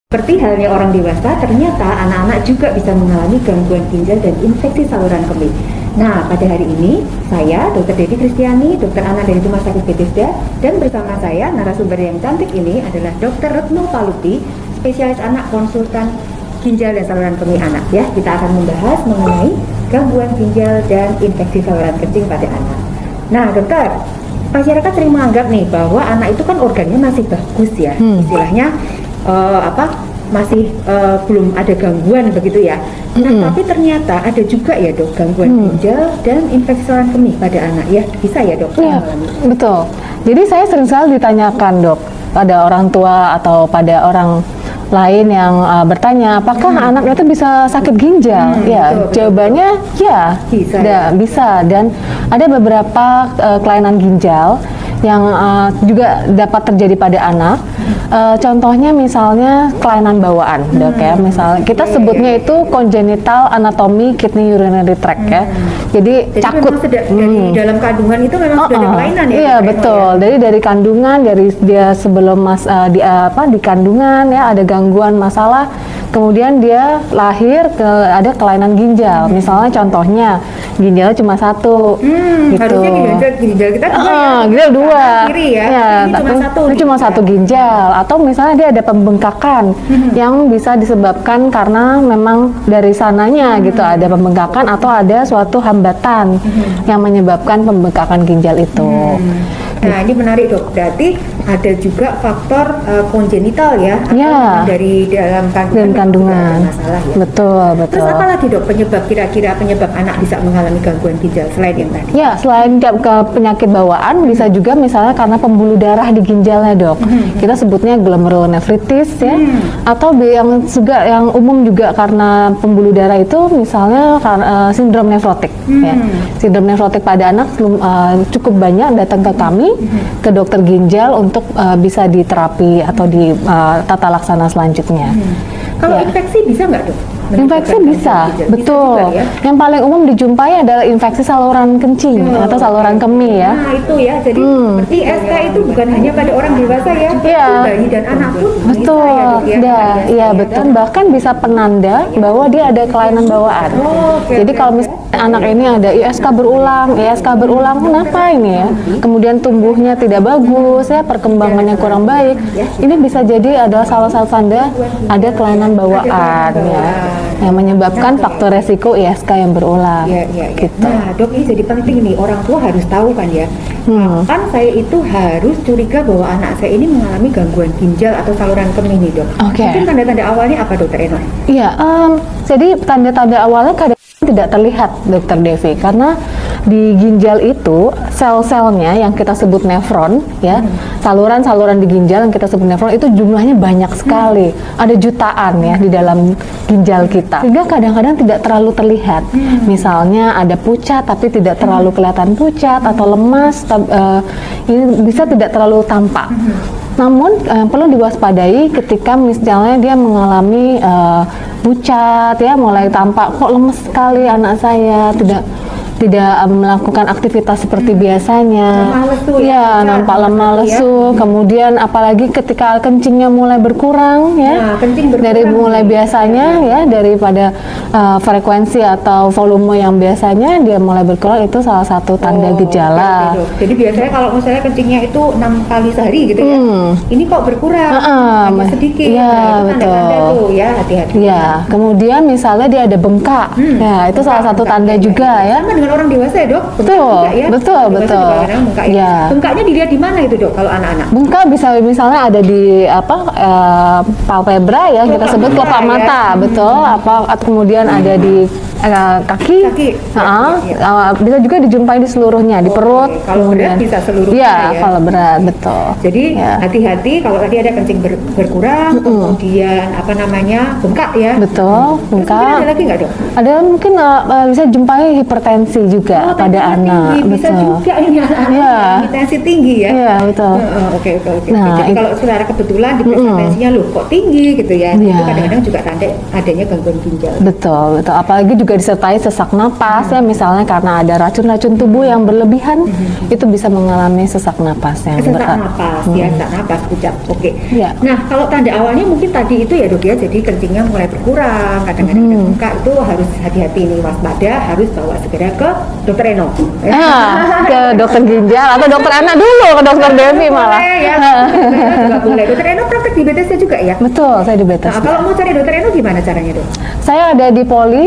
Seperti halnya orang dewasa, ternyata anak-anak juga bisa mengalami gangguan ginjal dan infeksi saluran kemih. Nah, pada hari ini, saya, Dr. Devi Kristiani, dokter anak dari Rumah Sakit Bethesda, dan bersama saya, narasumber yang cantik ini adalah Dr. Retno Paluti, spesialis anak konsultan ginjal dan saluran kemih anak. Ya, kita akan membahas mengenai gangguan ginjal dan infeksi saluran kencing pada anak. Nah, dokter, masyarakat sering menganggap nih bahwa anak itu kan organnya masih bagus ya, istilahnya masih belum ada gangguan begitu ya. Nah, tapi ternyata ada juga ya dok gangguan ginjal dan infeksi saluran kemih pada anak ya, bisa ya dok? Iya, betul. Jadi saya sering sekali ditanyakan dok pada orang tua atau pada orang lain yang bertanya apakah anaknya itu bisa sakit ginjal? Ya, betul, jawabannya ya bisa dan ada beberapa kelainan ginjal yang juga dapat terjadi pada anak. Contohnya misalnya kelainan bawaan, dok ya. Misalnya kita sebutnya itu congenital anatomy kidney urinary tract ya. Jadi cakut dari dalam kandungan itu memang sudah ada kelainan ya. Iya betul. Ya? Dari kandungan, dari dia sebelum di kandungan ya ada gangguan masalah. Kemudian dia lahir ada kelainan ginjal. Misalnya contohnya ginjalnya cuma satu, gitu. Harusnya ginjal kita ginjal dua. Kiri ya. Ini cuma satu ginjal. Atau misalnya dia ada pembengkakan yang bisa disebabkan karena memang dari sananya gitu ada pembengkakan atau ada suatu hambatan yang menyebabkan pembengkakan ginjal itu. Nah ini menarik dok, berarti ada juga faktor kongenital ya, atau dari dalam kandungan masalah ya. Betul. Terus apa lagi dok kira-kira penyebab anak bisa mengalami gangguan ginjal selain yang tadi? Ya selain ke penyakit bawaan bisa juga misalnya karena pembuluh darah di ginjalnya dok. Kita sebutnya glomerulonefritis ya, atau yang umum juga karena pembuluh darah itu misalnya sindrom nefrotik. Ya. Sindrom nefrotik pada anak cukup banyak datang ke kami, ke dokter ginjal untuk bisa diterapi atau di tata laksana selanjutnya. Kalau infeksi bisa nggak dok? Infeksi bisa, betul. Bisa juga, ya? Yang paling umum dijumpai adalah infeksi saluran kencing atau saluran kemih ya. Nah itu ya, jadi berarti SK itu bukan hanya pada orang dewasa ya, bayi dan anak pun betul. Iya betul. Bahkan bisa penanda bahwa dia ada kelainan bawaan. Jadi kalau misalnya anak ini ada ISK berulang, kenapa ini ya? Kemudian tumbuhnya tidak bagus ya, perkembangannya kurang baik. Ini bisa jadi adalah salah satu tanda ada kelainan bawaan ya. Yang menyebabkan faktor resiko ISK yang berulang. Gitu. Nah dok, ini jadi penting nih, orang tua harus tahu kan ya. Kan saya itu harus curiga bahwa anak saya ini mengalami gangguan ginjal atau saluran kemih nih dok. Mungkin tanda-tanda awalnya apa dokter Eno? Iya, jadi tanda-tanda awalnya kadang tidak terlihat dokter Devi karena di ginjal itu sel-selnya yang kita sebut nefron ya, saluran-saluran di ginjal yang kita sebut nefron itu jumlahnya banyak sekali, ada jutaan ya di dalam ginjal kita, sehingga kadang-kadang tidak terlalu terlihat. Misalnya ada pucat tapi tidak terlalu kelihatan pucat, atau lemas ini bisa tidak terlalu tampak. Namun perlu diwaspadai ketika misalnya dia mengalami pucat ya, mulai tampak kok lemes sekali anak saya, tidak melakukan aktivitas seperti biasanya, nampak lemah lesu. Kemudian apalagi ketika kencingnya mulai berkurang ya, dari mulai biasanya ya, daripada frekuensi atau volume yang biasanya dia mulai berkurang, itu salah satu tanda gejala. Jadi biasanya kalau misalnya kencingnya itu 6 kali sehari gitu ya, ini kok berkurang hanya sedikit. Ya betul. Tuh, ya hati-hati. Ya, kemudian misalnya dia ada bengkak, ya itu salah satu tanda juga ya. Orang dewasa ya dok? Betul. Bengkaknya dilihat di mana itu dok kalau anak-anak? Bengkak bisa misalnya ada di palpebra ya, kita sebut kelopak mata, betul. Atau kemudian ada di kaki. Bisa juga dijumpai di seluruhnya, di perut. Kalau berat bisa seluruhnya ya? Kalau berat, betul. Jadi hati-hati kalau tadi ada kencing berkurang, kemudian bengkak ya? Betul, bengkak. Ada lagi nggak dok? Ada mungkin bisa jumpai hipertensi hipertensi juga pada tensinya anak. tinggi. Bisa Betul. juga ini anak-anak Iya. mengalami tensi tinggi ya. Iya, betul. Oke. Nah, Jadi kalau secara kebetulan diperiksa tensinya loh kok tinggi gitu ya. Iya. Itu kadang-kadang juga tanda adanya gangguan ginjal. Betul. Apalagi juga disertai sesak napas ya, misalnya karena ada racun-racun tubuh yang berlebihan, itu bisa mengalami sesak napas yang Sesak berat. napas ya, sesak napas ucap. Oke. Iya. Nah, kalau tanda awalnya mungkin tadi itu ya dok ya, jadi kencingnya mulai berkurang, kadang-kadang ada muka, itu harus hati-hati nih, waspada, harus bawa segera ke dokter Eno. Ke dokter ginjal atau dokter anak dulu, ke dokter Devi malah. Boleh ya, dokter Eno juga boleh. Dokter Eno praktek di Bethesda juga ya? Betul, saya di Nah, Bethesda. kalau mau cari dokter Eno gimana caranya dok? Saya ada di Poli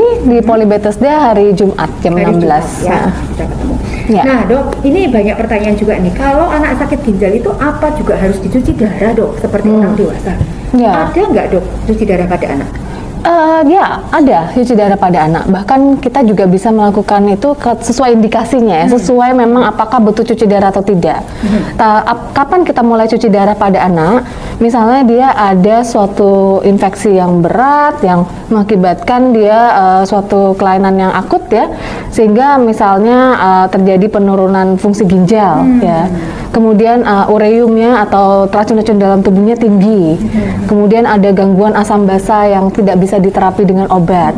Bethesda hari Jumat jam Hari 16. Jumat, ya, bisa ketemu. Ya. Nah dok, ini banyak pertanyaan juga nih. Kalau anak sakit ginjal itu apa juga harus dicuci darah dok? Seperti orang dewasa. Ya. Ada nggak dok cuci darah pada anak? Ya, ada cuci darah pada anak. Bahkan kita juga bisa melakukan itu sesuai indikasinya ya, sesuai memang apakah butuh cuci darah atau tidak. Kapan kita mulai cuci darah pada anak? Misalnya dia ada suatu infeksi yang berat yang mengakibatkan dia suatu kelainan yang akut ya, sehingga misalnya terjadi penurunan fungsi ginjal ya. Kemudian ureumnya atau racun-racun dalam tubuhnya tinggi. Kemudian ada gangguan asam basa yang tidak bisa diterapi dengan obat.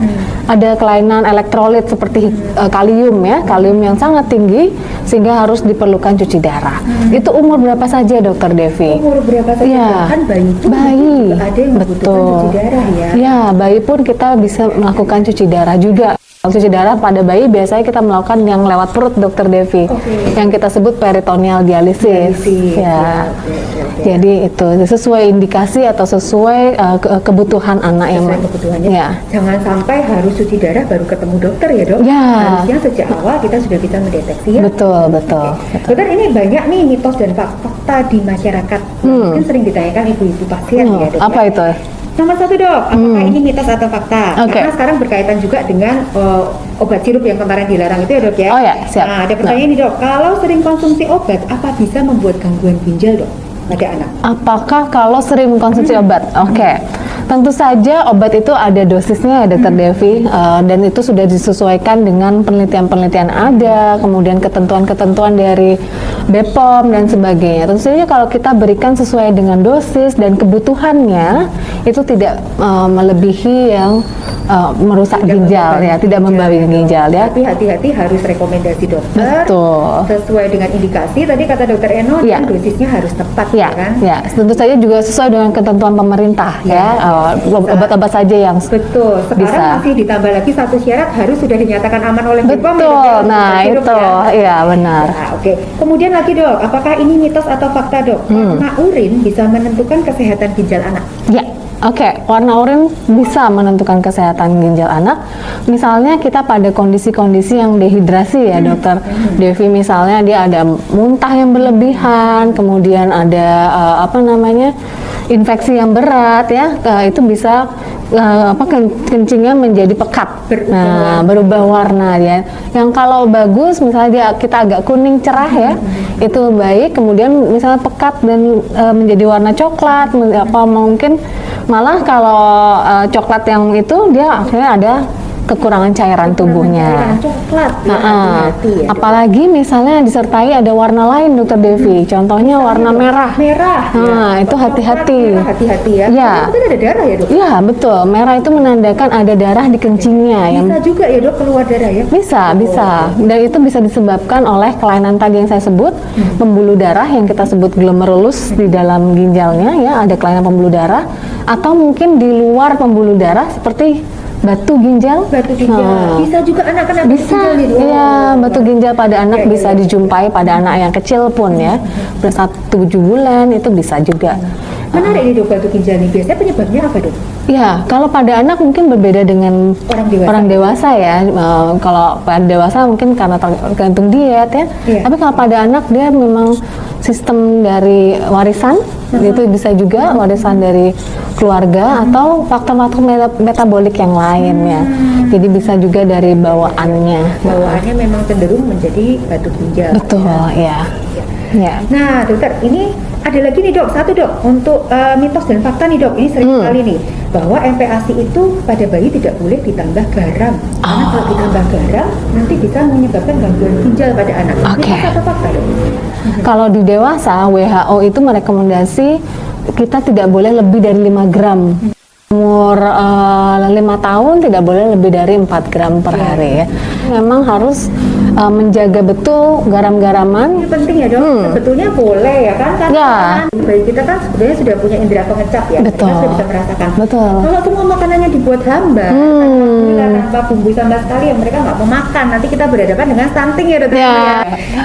Ada kelainan elektrolit seperti kalium ya, kalium yang sangat tinggi sehingga harus diperlukan cuci darah. Itu umur berapa saja Dokter Devi? Umur berapa saja? Ya, Kan bayi pun bayi. juga ada yang membutuhkan cuci darah ya. Ya, bayi pun kita bisa melakukan cuci darah juga. Kalau cuci darah pada bayi biasanya kita melakukan yang lewat perut Dokter Devi, yang kita sebut peritoneal dialisis. Ya, jadi itu sesuai indikasi atau sesuai kebutuhan anak yang Sesuai kebutuhannya. Ya. Jangan sampai harus cuci darah baru ketemu dokter ya dok. Ya. Harusnya sejak awal kita sudah bisa mendeteksi ya. Betul. Dokter, ini banyak nih mitos dan fakta di masyarakat. Mungkin sering ditanyakan ibu-ibu pasien ya dok. Apa ya. itu? Nomor satu dok, apakah ini mitos atau fakta? Oke. Karena sekarang berkaitan juga dengan obat sirup yang kemarin dilarang itu ya dok ya. Oh ya, siap. Nah, ada pertanyaan nih dok, kalau sering konsumsi obat, apa bisa membuat gangguan ginjal dok pada anak? Apakah kalau sering mengkonsumsi obat? Oke. Tentu saja obat itu ada dosisnya ya Dokter Devi, dan itu sudah disesuaikan dengan penelitian-penelitian ada, kemudian ketentuan-ketentuan dari BPOM dan sebagainya. Tentu saja kalau kita berikan sesuai dengan dosis dan kebutuhannya, itu tidak melebihi yang merusak ginjal ya, tidak membahayakan ginjal ya. Tapi hati-hati, harus rekomendasi dokter. Betul. Sesuai dengan indikasi. Tadi kata dokter Eno, Ya. kan dosisnya harus tepat Ya, kan? ya, tentu saja juga sesuai dengan ketentuan pemerintah ya. Obat-obat saja yang Betul. Sekarang bisa. masih ditambah lagi satu syarat, harus sudah dinyatakan aman oleh BPOM. Betul. ya, Nah, obat sirup itu ya. ya benar. Nah, oke. Kemudian lagi dok, apakah ini mitos atau fakta dok? Warna urin bisa menentukan kesehatan ginjal anak. Ya, oke. Warna urin bisa menentukan kesehatan ginjal anak. Misalnya kita pada kondisi-kondisi yang dehidrasi ya, Dokter Devi. Misalnya dia ada muntah yang berlebihan, kemudian ada infeksi yang berat ya, itu bisa kencingnya menjadi pekat, berubah warna ya. Yang kalau bagus, misalnya kita agak kuning cerah ya, itu baik. Kemudian misalnya pekat dan menjadi warna coklat, mungkin malah kalau coklat yang itu dia akhirnya ada kekurangan cairan tubuhnya. Cairan coklat. Ya, hati-hati ya, dok. Apalagi misalnya disertai ada warna lain Dokter Devi, contohnya warna merah. Merah. Nah, itu hati-hati. Merah, hati-hati ya. Ya. Itu ada darah ya dok. Iya betul, merah itu menandakan ada darah di kencingnya yang Bisa juga ya dok keluar darah ya. bisa. Dan itu bisa disebabkan oleh kelainan tadi yang saya sebut, pembuluh darah yang kita sebut glomerulus di dalam ginjalnya ya, ada kelainan pembuluh darah, atau mungkin di luar pembuluh darah seperti batu ginjal. Batu ginjal. Bisa juga anak kena batu Bisa, ginjal nih, dok. iya, batu ginjal pada anak Oke, bisa iya. dijumpai pada anak yang kecil pun ya, ber 7 bulan itu bisa juga. Menarik nih dok, batu ginjal nih. Biasanya penyebabnya apa dok? Ya, kalau pada anak mungkin berbeda dengan Orang dewasa. ya. Kalau pada dewasa mungkin karena tergantung diet ya. Iya. Tapi kalau pada anak dia memang sistem dari warisan, itu bisa juga warisan dari keluarga atau faktor-faktor metabolik yang lainnya. Jadi bisa juga dari bawaannya. Bawaannya memang cenderung menjadi batu ginjal. Betul, ya. Ya. Ya. Nah, dokter, ini ada lagi nih dok, satu dok, untuk mitos dan fakta nih dok, ini sering sekali nih, bahwa MPASI itu pada bayi tidak boleh ditambah garam, karena kalau ditambah garam nanti bisa menyebabkan gangguan ginjal pada anak. Oke. Ini satu fakta dok. Kalau di dewasa, WHO itu merekomendasi kita tidak boleh lebih dari 5 gram. Umur 5 tahun tidak boleh lebih dari 4 gram per hari ya. Memang harus menjaga betul garam-garaman. Ini penting ya dok, sebetulnya boleh ya kan, karena Ya. bayi kita kan sebenarnya sudah punya indera pengecap ya, Betul. kita sudah bisa merasakan. Betul. Kalau semua makanannya dibuat hambar, tanpa bumbu sama sekali, yang mereka nggak mau makan, nanti kita berhadapan dengan stunting ya dokter. Ya.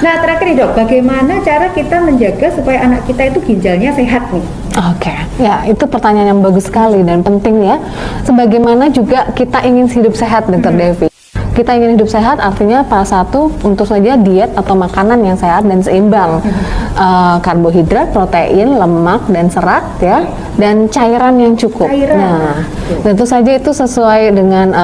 Nah terakhir nih dok, bagaimana cara kita menjaga supaya anak kita itu ginjalnya sehat nih? Oke, ya itu pertanyaan yang bagus sekali dan penting ya. Sebagaimana juga kita ingin hidup sehat, Dr. Devi. Kita ingin hidup sehat artinya satu untuk saja diet atau makanan yang sehat dan seimbang. Karbohidrat, protein, lemak dan serat ya, dan cairan yang cukup. Cairan. Nah, tentu saja itu sesuai dengan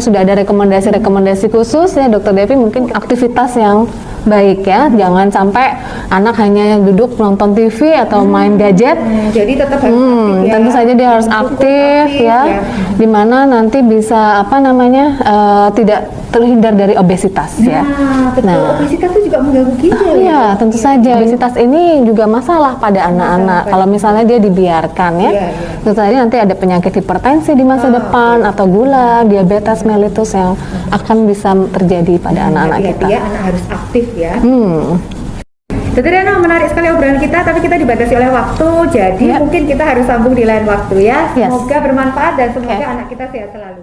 sudah ada rekomendasi khusus ya, Dr. Devi, mungkin aktivitas yang baik ya, jangan sampai anak hanya duduk nonton TV atau main gadget. Jadi tetap harus aktif ya. Tentu saja dia harus Cukup aktif ya, dimana nanti bisa tidak terhindar dari obesitas ya. Betul, obesitas itu juga mengganggu ginjal. Iya, tentu saja obesitas ini juga masalah pada anak-anak. Kalau misalnya dia dibiarkan ya, Iya. tentu saja nanti ada penyakit hipertensi di masa depan atau gula, diabetes mellitus yang akan bisa terjadi pada anak-anak kita. Ya, anak harus aktif ya. Hmm. Dokter Diana, menarik sekali obrolan kita, tapi kita dibatasi oleh waktu, jadi mungkin kita harus sambung di lain waktu ya. Yes. Semoga bermanfaat dan semoga anak kita sehat selalu.